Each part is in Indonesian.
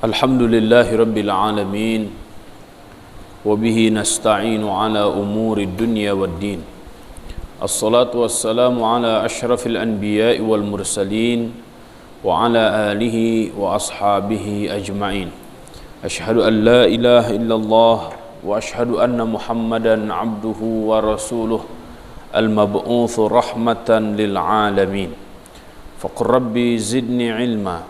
Alhamdulillahi Rabbil Alamin. Wabihi nasta'inu ala umuri dunya wad din. Assalatu wassalamu ala ashrafil anbiya'i wal mursalin wa ala alihi wa ashabihi ajma'in. Ashhadu an la ilaha illallah wa ashhadu anna Muhammadan abduhu wa rasuluh al-mab'utsu rahmatan lil alamin. Faqur rabbi zidni ilma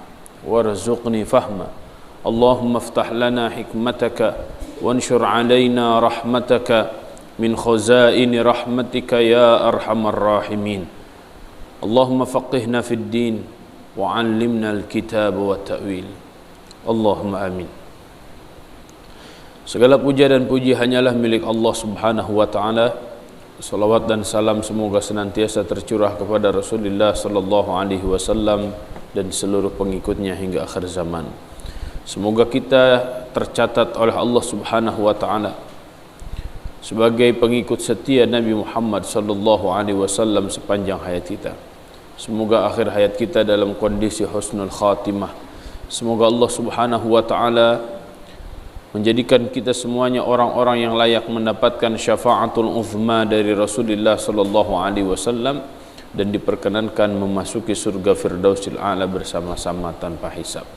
warzuqni fahma. Allahumma aftah lana hikmataka wanshur alaina rahmataka min khazaini rahmatika ya arhamar rahimin. Allahumma faqihna fid din wa 'allimna al-kitab wa ta'wil. Allahumma amin. Segala puja dan puji hanyalah milik Allah Subhanahu wa taala. Salawat dan salam semoga senantiasa tercurah kepada Rasulullah sallallahu alaihi wasallam dan seluruh pengikutnya hingga akhir zaman. Semoga kita tercatat oleh Allah Subhanahu wa taala sebagai pengikut setia Nabi Muhammad sallallahu alaihi wasallam sepanjang hayat kita. Semoga akhir hayat kita dalam kondisi husnul khatimah. Semoga Allah Subhanahu wa taala menjadikan kita semuanya orang-orang yang layak mendapatkan syafaatul uzma dari Rasulullah sallallahu alaihi wasallam dan diperkenankan memasuki surga Firdausil A'la bersama-sama tanpa hisab.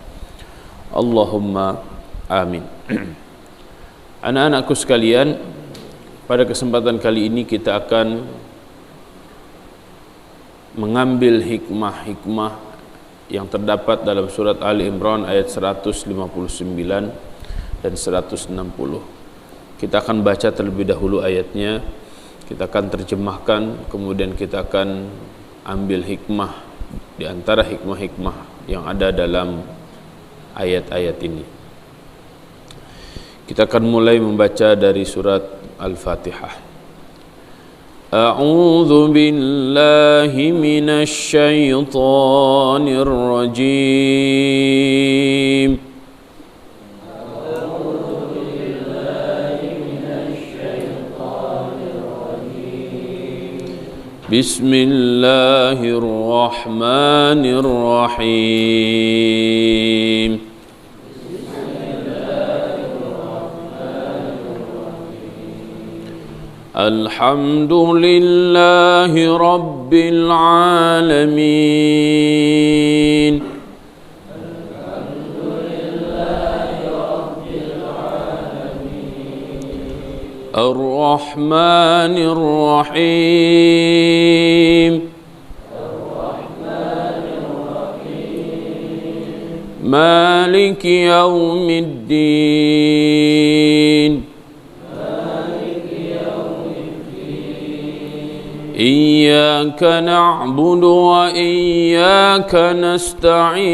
Allahumma amin. Anak-anakku sekalian, pada kesempatan kali ini kita akan mengambil hikmah-hikmah yang terdapat dalam surat Ali Imran ayat 159 dan 160. Kita akan baca terlebih dahulu ayatnya, kita akan terjemahkan, kemudian kita akan ambil hikmah di antara hikmah-hikmah yang ada dalam ayat-ayat ini. Kita akan mulai membaca dari surat Al-Fatihah. A'udzu billahi minasy syaithanir rajim. Bismillahirrahmanirrahim. Alhamdulillahi Rabbil Alamin. Ar-Rahmanir Rahim. Maliki yaumiddin. Iyyaka na'budu wa iyyaka nasta'in.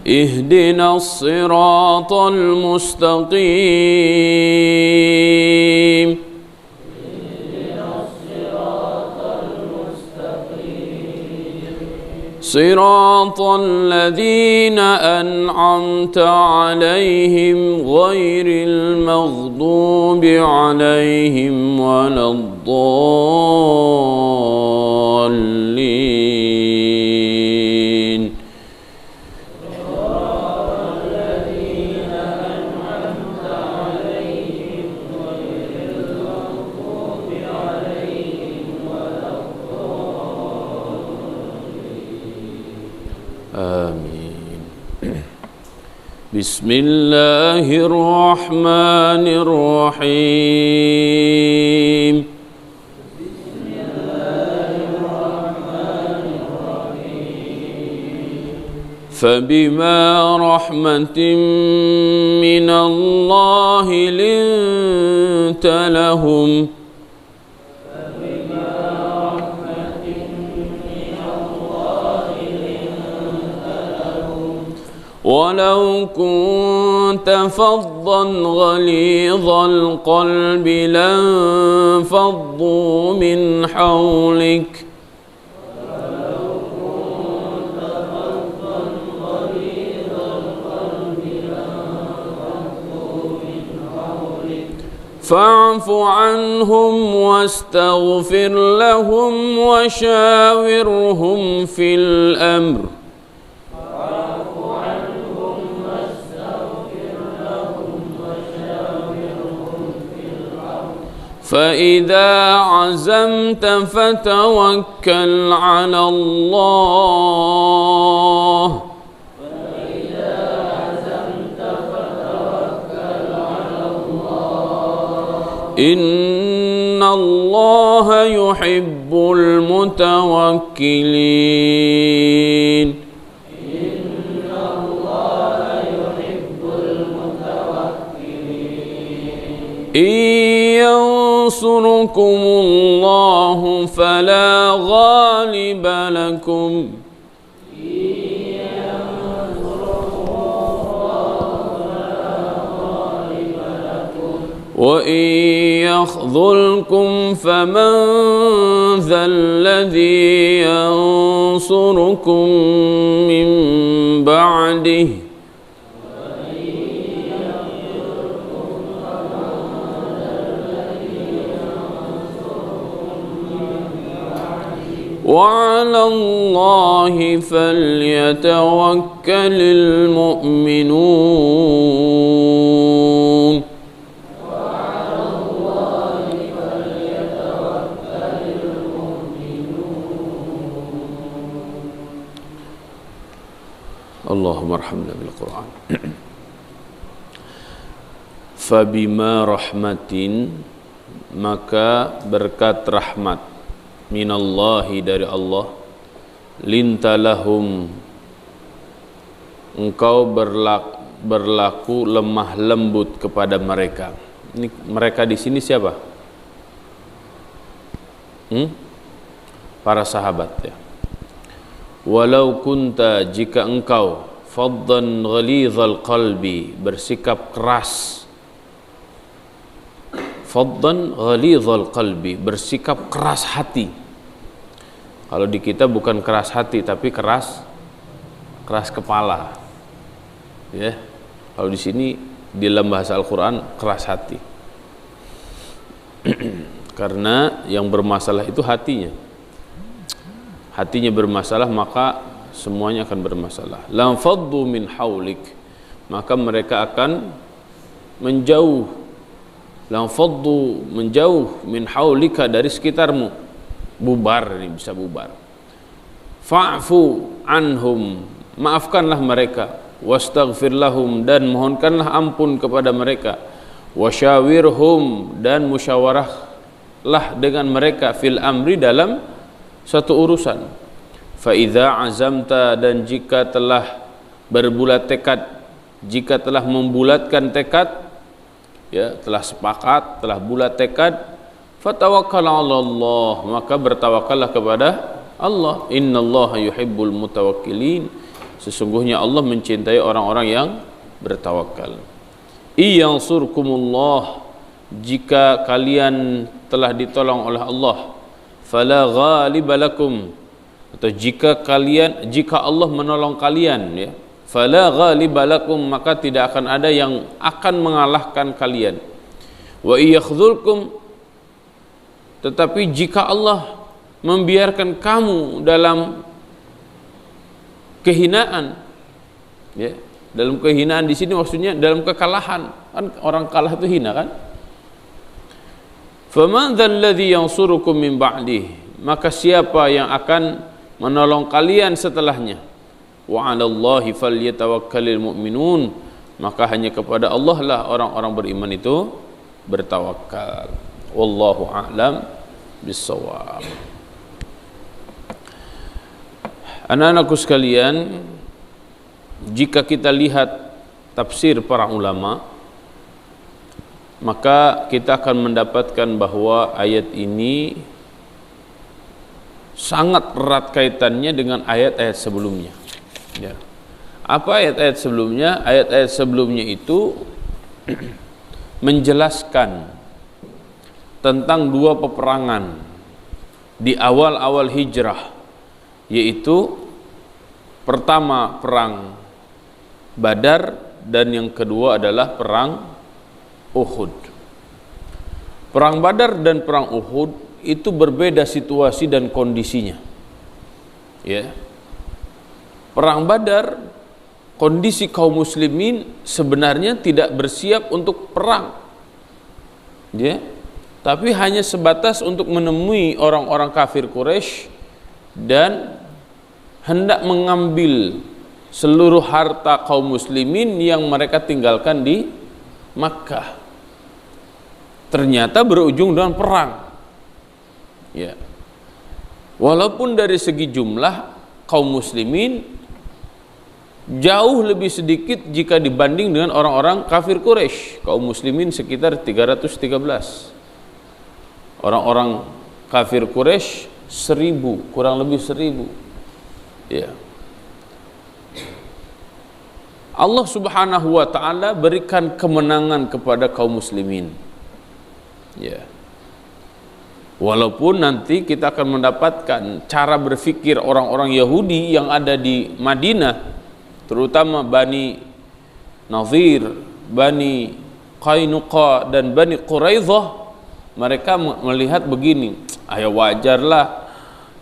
Ihdinas siratal mustaqim. صراط الذين أنعمت عليهم غير المغضوب عليهم ولا الضالين. Amin. Bismillahirrahmanirrahim. فبما رحمة من الله لنت لهم ولو كنت فظا غليظ القلب لانفضوا من حولك فاعف عنهم واستغفر لهم وشاورهم في الأمر فإذا عزمت فتوكل على الله إن الله يحب المتوكلين إن ينصركم الله فلا غالب لكم وإن يخذلكم فمن ذا الذي ينصركم من بعده وعلى الله فليتوكل المؤمنون Allahumma arhamna bil Qur'an. Fabima rahmatin, maka berkat rahmat minallahi dari Allah, lintalahum, engkau berlaku lemah lembut kepada mereka. Ini mereka di sini siapa? Para sahabat ya. Walau kunta, jika engkau faddan ghalidhal qalbi, bersikap keras. Faddan ghalidhal qalbi, bersikap keras hati. Kalau di kita bukan keras hati tapi keras kepala. Ya. Kalau di sini di dalam bahasa Al-Qur'an keras hati. Karena yang bermasalah itu hatinya. Hatinya bermasalah, maka semuanya akan bermasalah. Lam faddu min haulik, maka mereka akan menjauh. Lam faddu, menjauh, min haulika, dari sekitarmu. Bubar, ini bisa bubar. Fa'fu anhum, maafkanlah mereka. Wastaghfir lahum, dan mohonkanlah ampun kepada mereka. Wasyawirhum, dan musyawarahlah dengan mereka. Fil amri, dalam satu urusan. Fa idza azamta, dan jika telah berbulat tekad, jika telah membulatkan tekad, ya, telah sepakat, telah bulat tekad, fatawakkal 'ala Allah, maka bertawakallah kepada Allah. Innallaha yuhibbul mutawakkilin, sesungguhnya Allah mencintai orang-orang yang bertawakal. Iyansurkumullah, jika kalian telah ditolong oleh Allah, fala ghaliba lakum, atau jika Allah menolong kalian, ya, fala ghaliba lakum, maka tidak akan ada yang akan mengalahkan kalian. Wa iyakhdhulkum, tetapi jika Allah membiarkan kamu dalam kehinaan, ya, dalam kehinaan di sini maksudnya dalam kekalahan, kan orang kalah itu hina kan? Faman dzalladzi yansurukum min ba'dih, maka siapa yang akan menolong kalian setelahnya? Wa 'alallahi falyatawakkalul mu'minun, maka hanya kepada Allah lah orang-orang beriman itu bertawakal. Wallahu a'lam bissawab. Anak-anakku sekalian, jika kita lihat tafsir para ulama, maka kita akan mendapatkan bahwa ayat ini sangat erat kaitannya dengan ayat-ayat sebelumnya. Ya. Apa ayat-ayat sebelumnya? Ayat-ayat sebelumnya itu menjelaskan tentang dua peperangan di awal-awal hijrah, yaitu pertama perang Badar dan yang kedua adalah perang Uhud. Perang Badar dan perang Uhud itu berbeda situasi dan kondisinya. Ya. Perang Badar, kondisi kaum muslimin sebenarnya tidak bersiap untuk perang. Ya. Tapi hanya sebatas untuk menemui orang-orang kafir Quraisy dan hendak mengambil seluruh harta kaum muslimin yang mereka tinggalkan di Makkah. Ternyata berujung dengan perang. Ya. Walaupun dari segi jumlah kaum muslimin jauh lebih sedikit jika dibanding dengan orang-orang kafir Quraisy. Kaum muslimin sekitar 313. Orang-orang kafir Quraisy 1000, kurang lebih 1000. Ya. Allah Subhanahu wa taala berikan kemenangan kepada kaum muslimin. Ya. Walaupun nanti kita akan mendapatkan cara berpikir orang-orang Yahudi yang ada di Madinah, terutama Bani Nadhir, Bani Qainuqa dan Bani Quraidzah, mereka melihat begini, ya wajarlah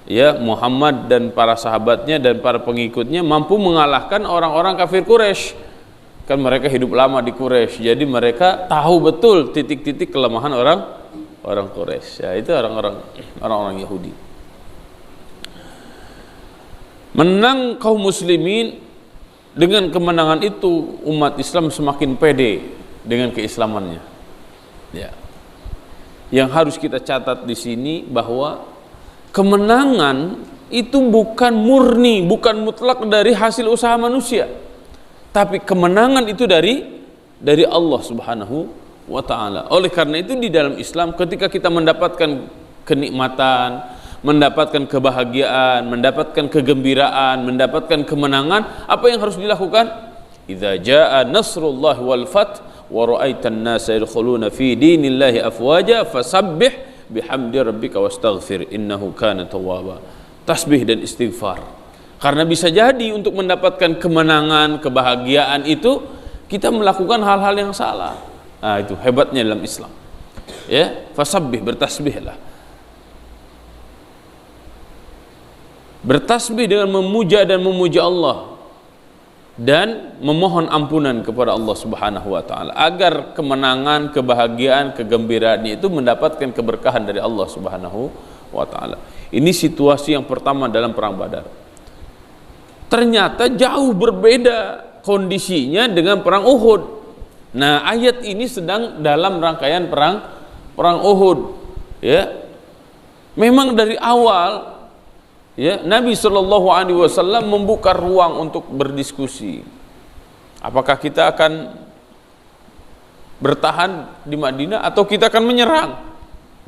ya Muhammad dan para sahabatnya dan para pengikutnya mampu mengalahkan orang-orang kafir Quraisy. Kan mereka hidup lama di Quraisy, jadi mereka tahu betul titik-titik kelemahan orang Quraisy. Ya, itu orang-orang Yahudi. Menang kaum muslimin, dengan kemenangan itu umat Islam semakin pede dengan keislamannya. Ya. Yang harus kita catat di sini bahwa kemenangan itu bukan murni, bukan mutlak dari hasil usaha manusia. Tapi kemenangan itu dari Allah Subhanahu wa taala. Oleh karena itu di dalam Islam ketika kita mendapatkan kenikmatan, mendapatkan kebahagiaan, mendapatkan kegembiraan, mendapatkan kemenangan, apa yang harus dilakukan? Idza jaa nasrullah wal fath wa ra'aitan nasa yadkhuluna fi dinillahi afwaja fasabbih bihamdi rabbika wastaghfir innahu kana tawwaba. Tasbih dan istighfar. Karena bisa jadi untuk mendapatkan kemenangan, kebahagiaan itu kita melakukan hal-hal yang salah. Nah, itu hebatnya dalam Islam. Ya, fasabbih, bertasbihlah. Bertasbih dengan memuja dan memuja Allah dan memohon ampunan kepada Allah Subhanahu wa taala agar kemenangan, kebahagiaan, kegembiraan itu mendapatkan keberkahan dari Allah Subhanahu wa taala. Ini situasi yang pertama dalam perang Badar. Ternyata jauh berbeda kondisinya dengan perang Uhud. Nah, ayat ini sedang dalam rangkaian perang Uhud. Ya, memang dari awal, ya, Nabi Shallallahu Alaihi Wasallam membuka ruang untuk berdiskusi. Apakah kita akan bertahan di Madinah atau kita akan menyerang?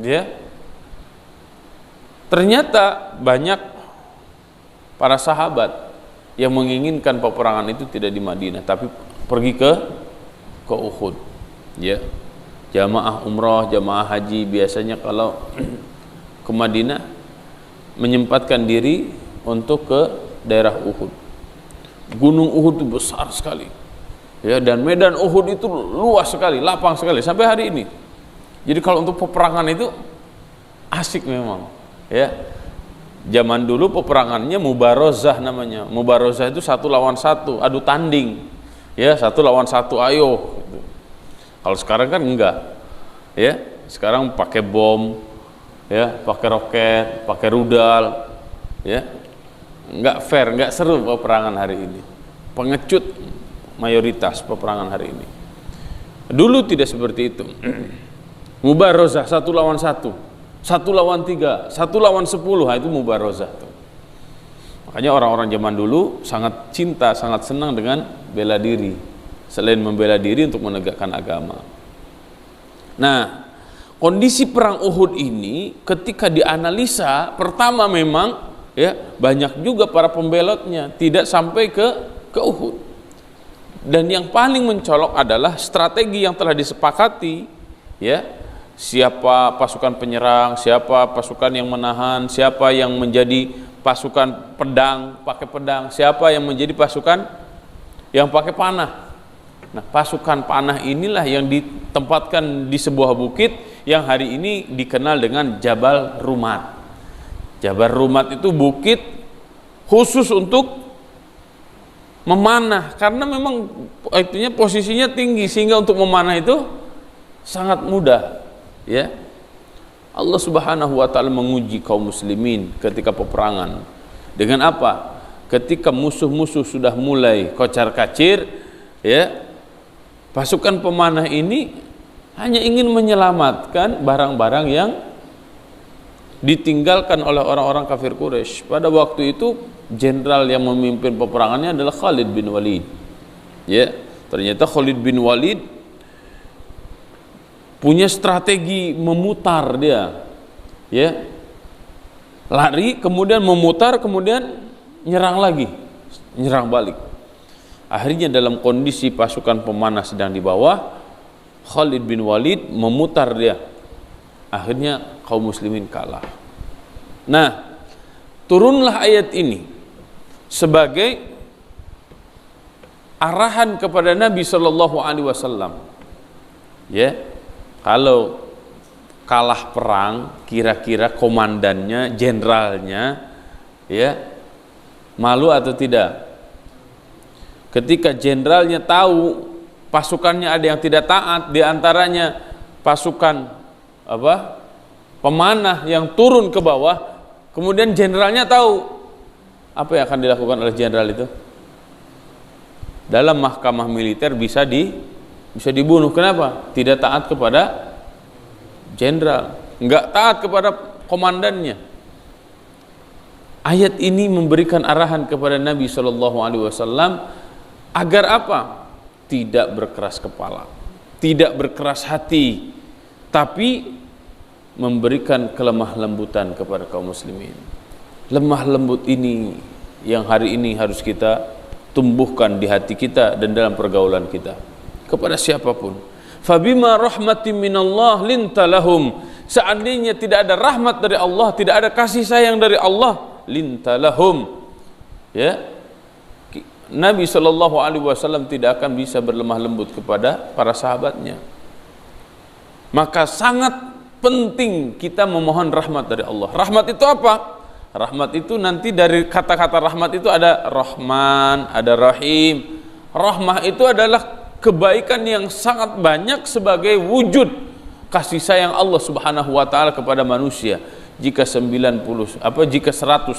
Ya, ternyata banyak para sahabat yang menginginkan peperangan itu tidak di Madinah tapi pergi ke Uhud. Ya. Jamaah umrah, jamaah haji biasanya kalau ke Madinah menyempatkan diri untuk ke daerah Uhud. Gunung Uhud itu besar sekali. Ya, dan medan Uhud itu luas sekali, lapang sekali sampai hari ini. Jadi kalau untuk peperangan itu asik memang. Ya. Zaman dulu peperangannya mubarozah namanya. Mubarozah itu 1 lawan 1, adu tanding. Ya, 1 lawan 1, ayo. Gitu. Kalau sekarang kan enggak. Ya, sekarang pakai bom, ya, pakai roket, pakai rudal. Ya. Enggak fair, enggak seru peperangan hari ini. Pengecut mayoritas peperangan hari ini. Dulu tidak seperti itu. Mubarozah 1 lawan 1. 1 lawan 3, 1 lawan 10, itu mubarozah tuh. Makanya orang-orang zaman dulu sangat cinta, sangat senang dengan bela diri. Selain membela diri untuk menegakkan agama. Nah, kondisi perang Uhud ini ketika dianalisa, pertama memang ya banyak juga para pembelotnya tidak sampai ke Uhud. Dan yang paling mencolok adalah strategi yang telah disepakati, ya. Siapa pasukan penyerang, siapa pasukan yang menahan, siapa yang menjadi pasukan pedang, pakai pedang, siapa yang menjadi pasukan yang pakai panah. Nah, pasukan panah inilah yang ditempatkan di sebuah bukit yang hari ini dikenal dengan Jabal Rumat. Jabal Rumat itu bukit khusus untuk memanah, karena memang itunya posisinya tinggi sehingga untuk memanah itu sangat mudah, ya. Allah Subhanahu wa taala menguji kaum muslimin ketika peperangan. Dengan apa? Ketika musuh-musuh sudah mulai kocar-kacir, ya. Pasukan pemanah ini hanya ingin menyelamatkan barang-barang yang ditinggalkan oleh orang-orang kafir Quraisy. Pada waktu itu jenderal yang memimpin peperangannya adalah Khalid bin Walid. Ya, ternyata Khalid bin Walid punya strategi memutar dia. Ya. Lari, kemudian memutar, kemudian nyerang lagi, nyerang balik. Akhirnya dalam kondisi pasukan pemanah sedang di bawah, Khalid bin Walid memutar dia. Akhirnya kaum muslimin kalah. Nah, turunlah ayat ini sebagai arahan kepada Nabi Shallallahu Alaihi Wasallam. Ya, kalau kalah perang, kira-kira komandannya, jenderalnya, ya, malu atau tidak? Ketika jenderalnya tahu pasukannya ada yang tidak taat, diantaranya pasukan pemanah yang turun ke bawah, kemudian jenderalnya tahu, apa yang akan dilakukan oleh jenderal itu? Dalam mahkamah militer bisa dibunuh. Kenapa? Tidak taat kepada jenderal, enggak taat kepada komandannya. Ayat ini memberikan arahan kepada Nabi Shallallahu Alaihi Wasallam agar apa? Tidak berkeras kepala, tidak berkeras hati, tapi memberikan kelemah lembutan kepada kaum muslimin. Lemah lembut ini yang hari ini harus kita tumbuhkan di hati kita dan dalam pergaulan kita kepada siapapun. Fabima rahmatin minallah lintalahum, seandainya tidak ada rahmat dari Allah, tidak ada kasih sayang dari Allah, lintalahum, ya, Nabi Shallallahu Alaihi Wasallam tidak akan bisa berlemah lembut kepada para sahabatnya. Maka sangat penting kita memohon rahmat dari Allah. Rahmat itu apa? Rahmat itu nanti dari kata-kata rahmat itu ada Rahman, ada Rahim. Rahmah itu adalah kebaikan yang sangat banyak sebagai wujud kasih sayang Allah Subhanahu wa taala kepada manusia. Jika 100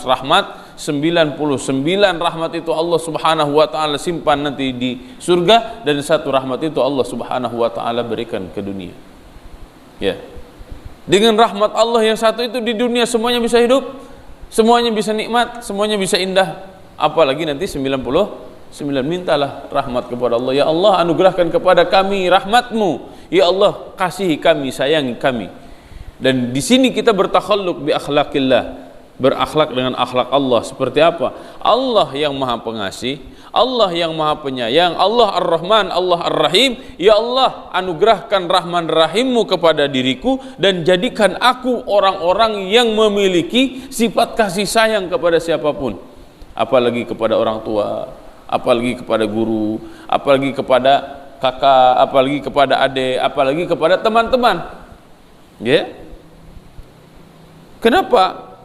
rahmat, 99 rahmat itu Allah Subhanahu wa taala simpan nanti di surga, dan satu rahmat itu Allah Subhanahu wa taala berikan ke dunia. Ya. Dengan rahmat Allah yang satu itu di dunia semuanya bisa hidup, semuanya bisa nikmat, semuanya bisa indah. Apalagi nanti 99, mintalah rahmat kepada Allah. Ya Allah, anugerahkan kepada kami rahmat-Mu. Ya Allah, kasihi kami, sayangi kami. Dan di sini kita bertakhalluk bi akhlaqillah, berakhlak dengan akhlak Allah. Seperti apa? Allah yang Maha Pengasih, Allah yang Maha Penyayang, Allah Ar-Rahman, Allah Ar-Rahim. Ya Allah, anugerahkan Rahman Rahim-Mu kepada diriku dan jadikan aku orang-orang yang memiliki sifat kasih sayang kepada siapapun, apalagi kepada orang tua, apalagi kepada guru, apalagi kepada kakak, apalagi kepada adik, apalagi kepada teman-teman. Ya. Kenapa?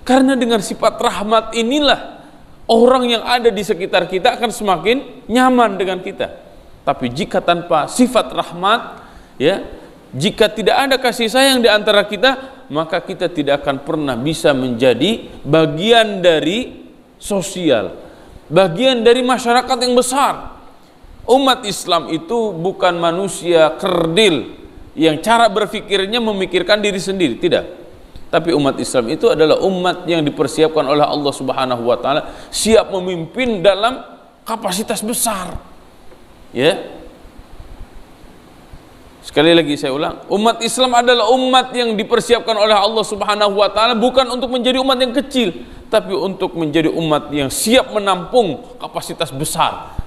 Karena dengan sifat rahmat inilah orang yang ada di sekitar kita akan semakin nyaman dengan kita. Tapi jika tanpa sifat rahmat, ya, jika tidak ada kasih sayang di antara kita, maka kita tidak akan pernah bisa menjadi bagian dari sosial, bagian dari masyarakat yang besar. Umat Islam itu bukan manusia kerdil yang cara berpikirnya memikirkan diri sendiri, tidak. Tapi umat Islam itu adalah umat yang dipersiapkan oleh Allah Subhanahu wa taala siap memimpin dalam kapasitas besar. Ya. Sekali lagi saya ulang, umat Islam adalah umat yang dipersiapkan oleh Allah Subhanahu wa taala bukan untuk menjadi umat yang kecil, tapi untuk menjadi umat yang siap menampung kapasitas besar.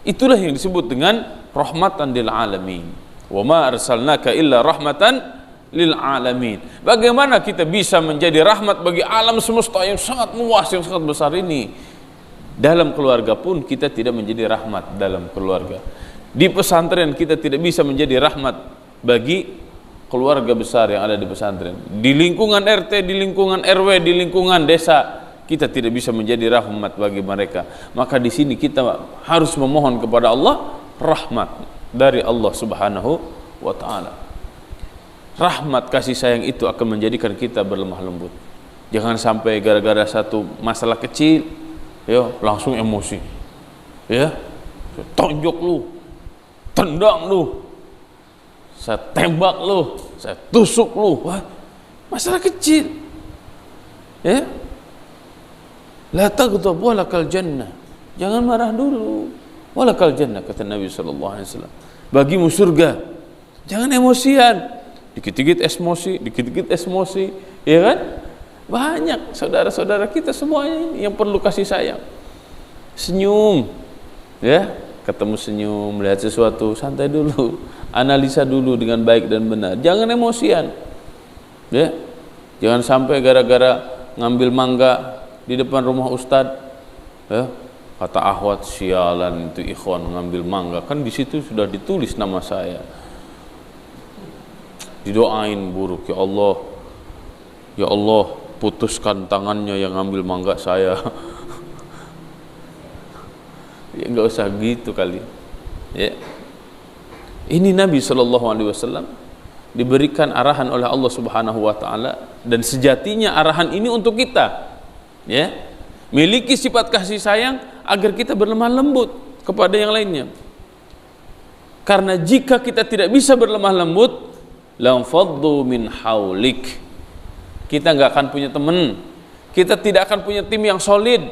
Itulah yang disebut dengan rahmatan lil alamin. Wa ma arsalnaka illa rahmatan lil alamin. Bagaimana kita bisa menjadi rahmat bagi alam semesta yang sangat luas, yang sangat besar ini? Dalam keluarga pun kita tidak menjadi rahmat dalam keluarga. Di pesantren kita tidak bisa menjadi rahmat bagi keluarga besar yang ada di pesantren, di lingkungan RT, di lingkungan RW, di lingkungan desa, kita tidak bisa menjadi rahmat bagi mereka. Maka di sini kita harus memohon kepada Allah rahmat dari Allah Subhanahu wa taala. Rahmat kasih sayang itu akan menjadikan kita berlemah lembut. Jangan sampai gara-gara satu masalah kecil ya langsung emosi. Ya, tonjok lu, tendang lu, saya tembak lu, saya tusuk lu. Wah, masalah kecil. Ya, la taghdab walakal jannah. Jangan marah dulu. Walakal jannah, kata Nabi SAW. Bagimu surga. Jangan emosian. Dikit-dikit emosi, dikit-dikit emosi, ya kan? Banyak saudara-saudara kita semuanya ini yang perlu kasih sayang. Senyum, ya, ketemu senyum, melihat sesuatu, santai dulu, analisa dulu dengan baik dan benar. Jangan emosian, ya. Jangan sampai gara-gara ngambil mangga di depan rumah ustadz, ya, kata akhwat, sialan itu ikhwan ngambil mangga, kan di situ sudah ditulis nama saya. Didoain buruk, ya Allah, putuskan tangannya yang ngambil mangga saya. Ya nggak usah gitu kali. Ya. Ini Nabi SAW diberikan arahan oleh Allah Subhanahu wa taala, dan sejatinya arahan ini untuk kita. Ya. Miliki sifat kasih sayang agar kita berlemah lembut kepada yang lainnya. Karena jika kita tidak bisa berlemah lembut, lam faddu min haulik, kita nggak akan punya teman, kita tidak akan punya tim yang solid,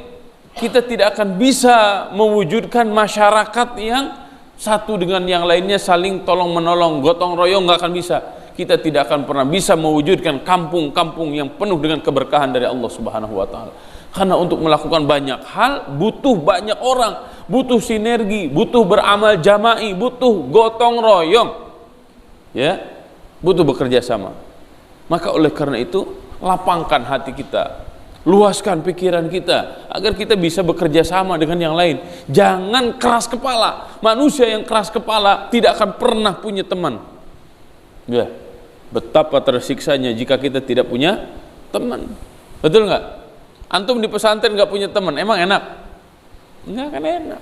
kita tidak akan bisa mewujudkan masyarakat yang satu dengan yang lainnya saling tolong menolong, gotong royong, nggak akan bisa. Kita tidak akan pernah bisa mewujudkan kampung-kampung yang penuh dengan keberkahan dari Allah Subhanahu wa taala. Karena untuk melakukan banyak hal butuh banyak orang, butuh sinergi, butuh beramal jama'i, butuh gotong royong, ya, butuh bekerja sama. Maka oleh karena itu, lapangkan hati kita, luaskan pikiran kita agar kita bisa bekerja sama dengan yang lain. Jangan keras kepala. Manusia yang keras kepala tidak akan pernah punya teman. Ya, betapa tersiksanya jika kita tidak punya teman. Betul nggak? Antum di pesantren nggak punya teman, emang enak? Nggak akan enak.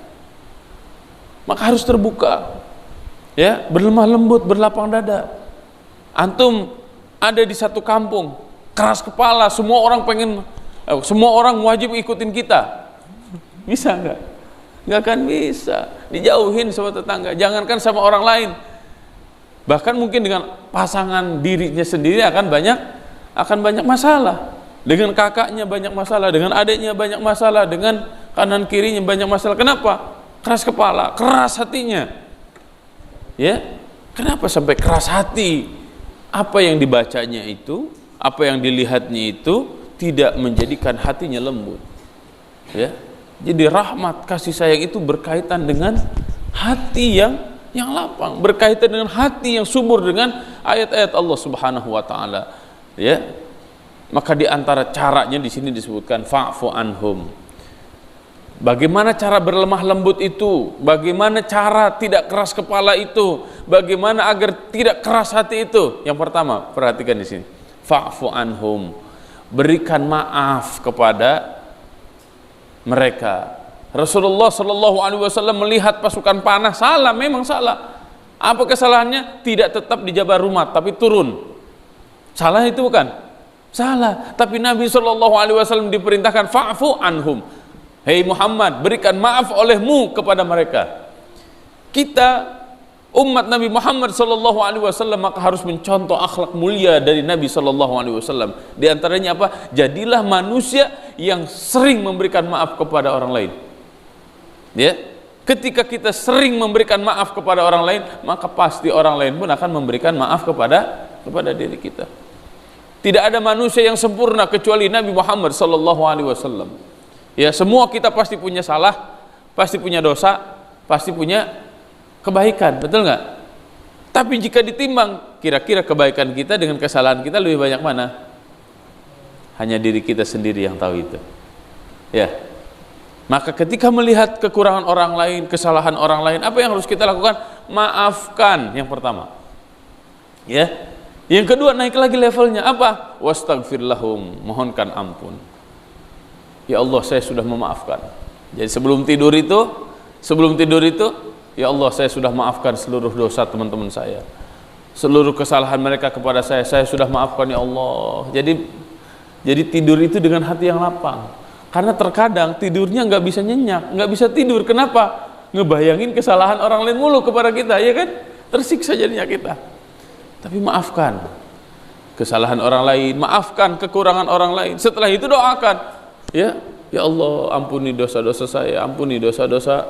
Maka harus terbuka, ya, berlemah lembut, berlapang dada. Antum ada di satu kampung, keras kepala, semua orang wajib ikutin kita. Bisa nggak? Nggak akan bisa. Dijauhin sama tetangga, jangankan sama orang lain. Bahkan mungkin dengan pasangan dirinya sendiri akan banyak masalah. Dengan kakaknya banyak masalah, dengan adiknya banyak masalah, dengan kanan kirinya banyak masalah. Kenapa? Keras kepala, keras hatinya. Ya, kenapa sampai keras hati? Apa yang dibacanya itu, apa yang dilihatnya itu tidak menjadikan hatinya lembut. Ya, jadi rahmat kasih sayang itu berkaitan dengan hati yang lapang, berkaitan dengan hati yang subur dengan ayat-ayat Allah Subhanahu wa taala. Ya. Maka di antara caranya di sini disebutkan fa'fu anhum. Bagaimana cara berlemah lembut itu? Bagaimana cara tidak keras kepala itu? Bagaimana agar tidak keras hati itu? Yang pertama, perhatikan di sini. Fa'fu anhum. Berikan maaf kepada mereka. Rasulullah Shallallahu Alaihi Wasallam melihat pasukan panah, salah, memang salah. Apa kesalahannya? Tidak tetap di Jabal Rumat, tapi turun. Salah itu bukan? Salah. Tapi Nabi Shallallahu Alaihi Wasallam diperintahkan fa'fu anhum. Hei Muhammad, berikan maaf olehmu kepada mereka. Kita umat Nabi Muhammad Shallallahu Alaihi Wasallam maka harus mencontoh akhlak mulia dari Nabi Shallallahu Alaihi Wasallam. Di antaranya apa? Jadilah manusia yang sering memberikan maaf kepada orang lain. Ya, ketika kita sering memberikan maaf kepada orang lain, maka pasti orang lain pun akan memberikan maaf kepada diri kita. Tidak ada manusia yang sempurna kecuali Nabi Muhammad Sallallahu Alaihi Wasallam. Ya, semua kita pasti punya salah, pasti punya dosa, pasti punya kebaikan, betul nggak? Tapi jika ditimbang, kira-kira kebaikan kita dengan kesalahan kita lebih banyak mana? Hanya diri kita sendiri yang tahu itu. Ya, maka ketika melihat kekurangan orang lain, kesalahan orang lain, apa yang harus kita lakukan? Maafkan yang pertama. Ya. Yang kedua, naik lagi levelnya, apa? Wastaghfir lahum, mohonkan ampun. Ya Allah, saya sudah memaafkan. Jadi sebelum tidur itu, ya Allah, saya sudah maafkan seluruh dosa teman-teman saya, seluruh kesalahan mereka kepada saya sudah maafkan ya Allah. Jadi tidur itu dengan hati yang lapang. Karena terkadang tidurnya nggak bisa nyenyak, nggak bisa tidur. Kenapa? Ngebayangin kesalahan orang lain mulu kepada kita, ya kan? Tersiksa jadinya kita. Tapi maafkan kesalahan orang lain, maafkan kekurangan orang lain. Setelah itu doakan, ya Allah, ampuni dosa-dosa saya, ampuni dosa-dosa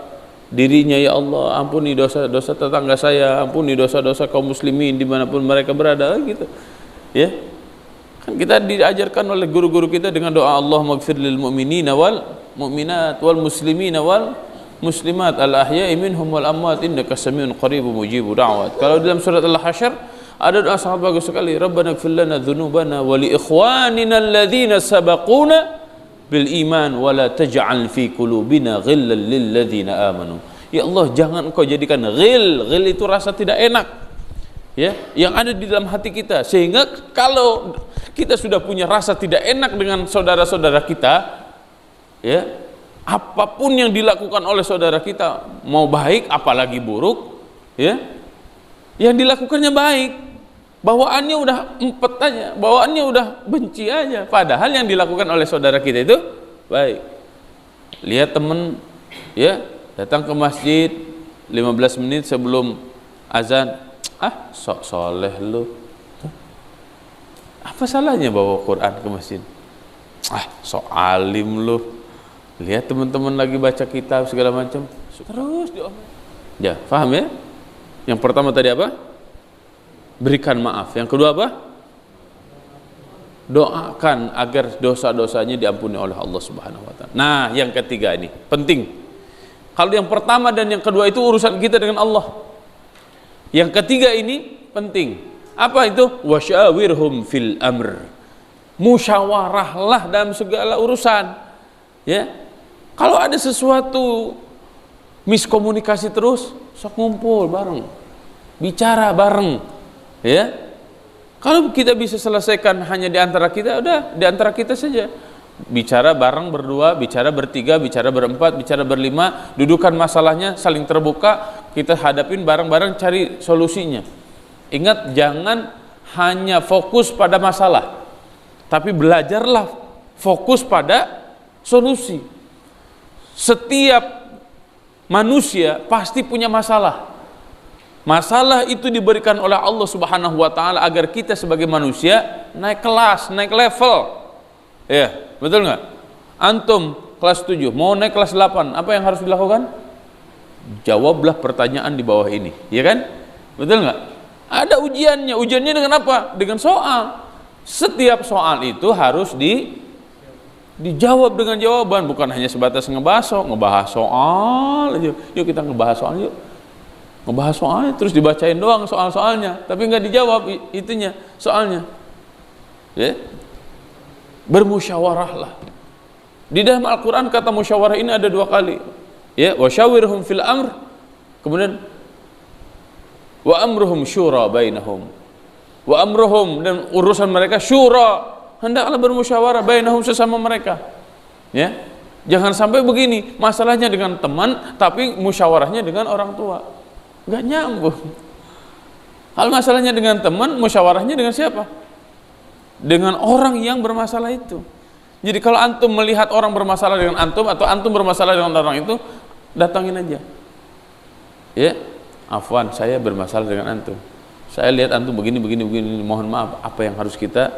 dirinya ya Allah, ampuni dosa-dosa tetangga saya, ampuni dosa-dosa kaum muslimin dimanapun mereka berada, gitu. Ya, kan kita diajarkan oleh guru-guru kita dengan doa Allah maghfir lil mu'minina wal mu'minat wal muslimina wal muslimat al ahya'i minhum wal amwat innaka samiun qaribun mujibud da'wat. Kalau dalam surat Al-Hasyr ada doa sangat bagus sekali, Rabbana ighfir lana dzunubana wa li ikhwanina alladzina sabaquna bil iman wa la taj'al fi qulubina ghillan lil ladzina amanu. Ya Allah, jangan Engkau jadikan ghil itu rasa tidak enak, ya, yang ada di dalam hati kita, sehingga kalau kita sudah punya rasa tidak enak dengan saudara-saudara kita, ya, apapun yang dilakukan oleh saudara kita, mau baik apalagi buruk, ya, yang dilakukannya baik, bawaannya udah empet aja, bawaannya udah benci aja, padahal yang dilakukan oleh saudara kita itu baik. Lihat temen, ya, datang ke masjid 15 menit sebelum azan, sok soleh lu, apa salahnya bawa Quran ke masjid? Sok alim lu. Lihat teman-teman lagi baca kitab segala macam, terus diomelin. Ya, paham ya? Yang pertama tadi apa? Berikan maaf. Yang kedua apa? Doakan agar dosa-dosanya diampuni oleh Allah Subhanahu wa taala. Nah, yang ketiga ini penting. Kalau yang pertama dan yang kedua itu urusan kita dengan Allah. Yang ketiga ini penting. Apa itu? Wasyawirhum fil amr. Musyawarahlah dalam segala urusan. Ya. Kalau ada sesuatu miskomunikasi terus, sok ngumpul bareng. Bicara bareng. Ya, kalau kita bisa selesaikan hanya di antara kita, udah di antara kita saja. Bicara bareng berdua, bicara bertiga, bicara berempat, bicara berlima, dudukan masalahnya saling terbuka, kita hadapin bareng-bareng, cari solusinya. Ingat, jangan hanya fokus pada masalah, tapi belajarlah fokus pada solusi. Setiap manusia pasti punya masalah. Masalah itu diberikan oleh Allah Subhanahu wa taala agar kita sebagai manusia naik kelas, naik level. Ya, betul nggak? Antum kelas 7, mau naik kelas 8, apa yang harus dilakukan? Jawablah pertanyaan di bawah ini, ya kan? Betul nggak? Ada ujiannya. Ujiannya dengan apa? Dengan soal. Setiap soal itu harus dijawab dengan jawaban, bukan hanya sebatas ngebahas soal aja. Yuk kita ngebahas soal yuk. Ngebahas soalnya terus dibacain doang soal-soalnya, tapi nggak dijawab itunya soalnya. Ya, bermusyawarahlah. Di dalam Al-Quran kata musyawarah ini ada 2 kali. Ya, wasyawirhum fil amr, kemudian wa amruhum syura bainahum. Wa amruhum, dan urusan mereka syura, hendaklah bermusyawarah bainahum, sesama mereka. Ya, jangan sampai begini, masalahnya dengan teman tapi musyawarahnya dengan orang tua. Nggak nyambung. Kalau masalahnya dengan teman, musyawarahnya dengan siapa? Dengan orang yang bermasalah itu. Jadi kalau antum melihat orang bermasalah dengan antum, atau antum bermasalah dengan orang itu, datangin aja. Ya, afwan, saya bermasalah dengan antum. Saya lihat antum begini, mohon maaf, apa yang harus kita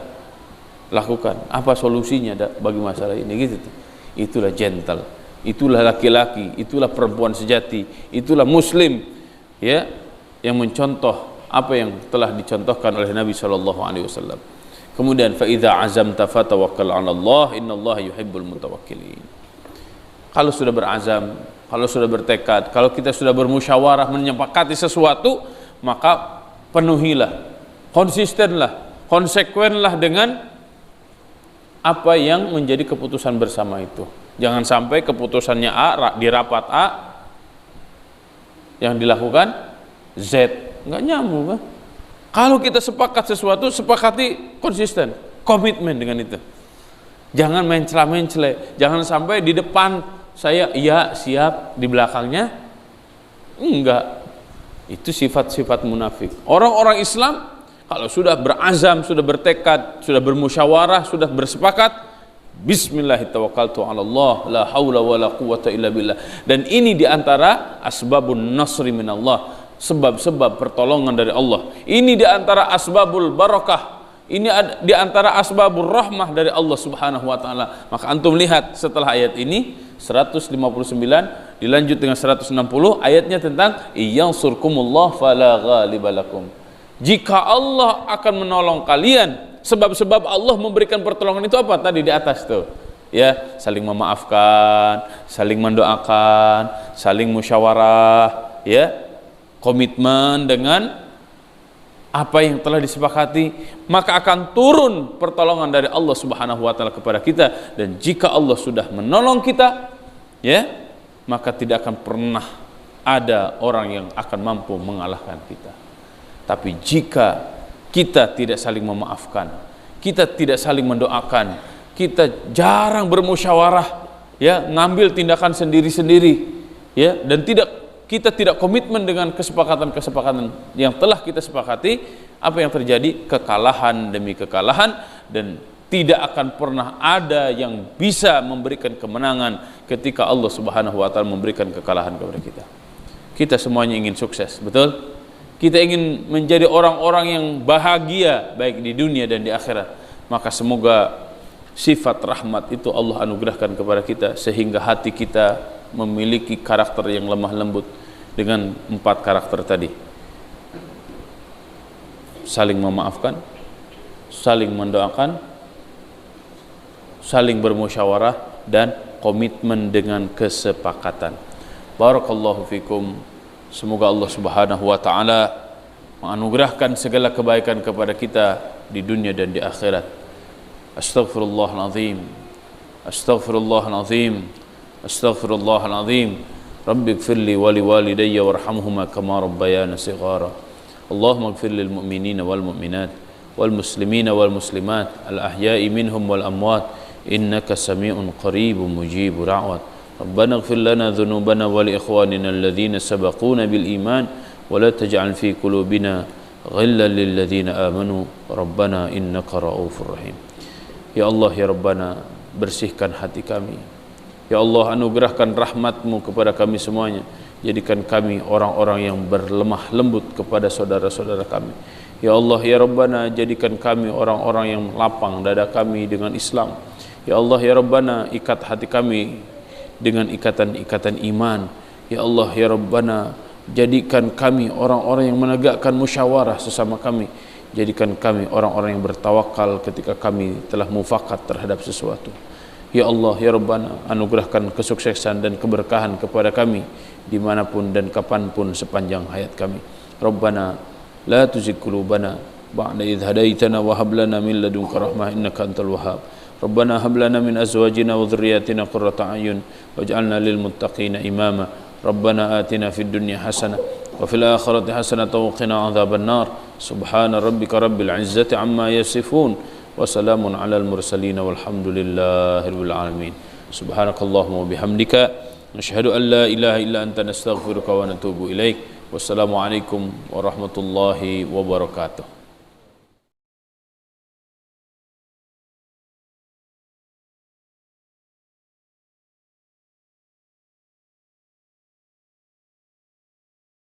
lakukan? Apa solusinya bagi masalah ini? Gitu. Itulah gentle, itulah laki-laki, itulah perempuan sejati, itulah muslim, ya, yang mencontoh apa yang telah dicontohkan oleh Nabi SAW. Kemudian fa idza azamta fatawakkal 'ala Allah, innallaha yuhibbul mutawakkilin. Kalau sudah berazam, kalau sudah bertekad, kalau kita sudah bermusyawarah menyepakati sesuatu, maka penuhilah, konsistenlah, konsekuenlah dengan apa yang menjadi keputusan bersama itu. Jangan sampai keputusannya A di rapat A, yang dilakukan Z, nggak nyambung kan? Kalau kita sepakat sesuatu, sepakati konsisten, komitmen dengan itu. Jangan main celah-mencele, jangan sampai di depan saya iya siap, di belakangnya enggak. Itu sifat-sifat munafik. Orang-orang Islam kalau sudah berazam, sudah bertekad, sudah bermusyawarah, sudah bersepakat, bismillahirrahmanirrahim, la haula wala quwata illa billah. Dan ini diantara asbabun nasri minallah, sebab-sebab pertolongan dari Allah. Ini diantara asbabul barakah, ini di antara asbabur rahmah dari Allah subhanahu wa ta'ala. Maka antum lihat setelah ayat ini 159 dilanjut dengan 160, ayatnya tentang iyansurkumullah fala ghaliba. Jika Allah akan menolong kalian, sebab-sebab Allah memberikan pertolongan itu apa? Tadi di atas tuh, ya, saling memaafkan, saling mendoakan, saling musyawarah, ya, komitmen dengan apa yang telah disepakati, maka akan turun pertolongan dari Allah Subhanahu wa taala kepada kita. Dan jika Allah sudah menolong kita, ya, maka tidak akan pernah ada orang yang akan mampu mengalahkan kita. Tapi jika kita tidak saling memaafkan, kita tidak saling mendoakan, kita jarang bermusyawarah, ya, ngambil tindakan sendiri-sendiri, ya, dan kita tidak komitmen dengan kesepakatan-kesepakatan yang telah kita sepakati, apa yang terjadi? Kekalahan demi kekalahan, dan tidak akan pernah ada yang bisa memberikan kemenangan ketika Allah Subhanahu wa taala memberikan kekalahan kepada kita. Kita semuanya ingin sukses, betul? Kita ingin menjadi orang-orang yang bahagia baik di dunia dan di akhirat. Maka semoga sifat rahmat itu Allah anugerahkan kepada kita, sehingga hati kita memiliki karakter yang lemah lembut dengan 4 karakter tadi: saling memaafkan, saling mendoakan, saling bermusyawarah, dan komitmen dengan kesepakatan. Barakallahu fikum. Semoga Allah Subhanahu wa taala menganugerahkan segala kebaikan kepada kita di dunia dan di akhirat. Astaghfirullahalazim. Astaghfirullahalazim. Astaghfirullahalazim. Rabbi ighfirli wa liwalidayya warhamhuma kama rabbayana shighara. Allahumma ighfir lil mu'minina wal mu'minat wal muslimina wal muslimat al ahya'i minhum wal amwat innaka sami'un qaribun mujibur da'wat. ربنا اغفر لنا ذنوبنا ولإخواننا الذين سبقونا بالإيمان ولا تجعل في قلوبنا غلا للذين آمنوا ربنا إنك رؤوف رحيم. Ya Allah, ya Rabbana, bersihkan hati kami. Ya Allah, anugerahkan rahmat-Mu kepada kami semuanya. Jadikan kami orang-orang yang berlemah lembut kepada saudara-saudara kami. Ya Allah, ya Rabbana, jadikan kami orang-orang yang lapang dada kami dengan Islam. Ya Allah, ya Rabbana, ikat hati kami dengan ikatan-ikatan iman. Ya Allah, ya Rabbana, jadikan kami orang-orang yang menegakkan musyawarah sesama kami. Jadikan kami orang-orang yang bertawakal ketika kami telah mufakat terhadap sesuatu. Ya Allah, ya Rabbana, anugerahkan kesuksesan dan keberkahan kepada kami dimanapun dan kapanpun sepanjang hayat kami. Rabbana la tuzigh qulubana ba'da idh hadaitana wa hab lana min ladunka rahmah innaka antal wahhab. Rabbana hab lana min azwajina wa dhurriyyatina qurrata a'yun waj'alna lil muttaqina imama. Rabbana atina fid dunya hasanah wa fil akhirati hasanah wa qina adzaban nar. Subhana rabbika rabbil izzati amma yasifun wa salamun alal mursalin walhamdulillahi rabbil alamin. Subhanakallahumma wa bihamdika nashhadu an la ilaha illa anta nastaghfiruka wa natubu ilaik. Wassalamu alaikum warahmatullahi wabarakatuh.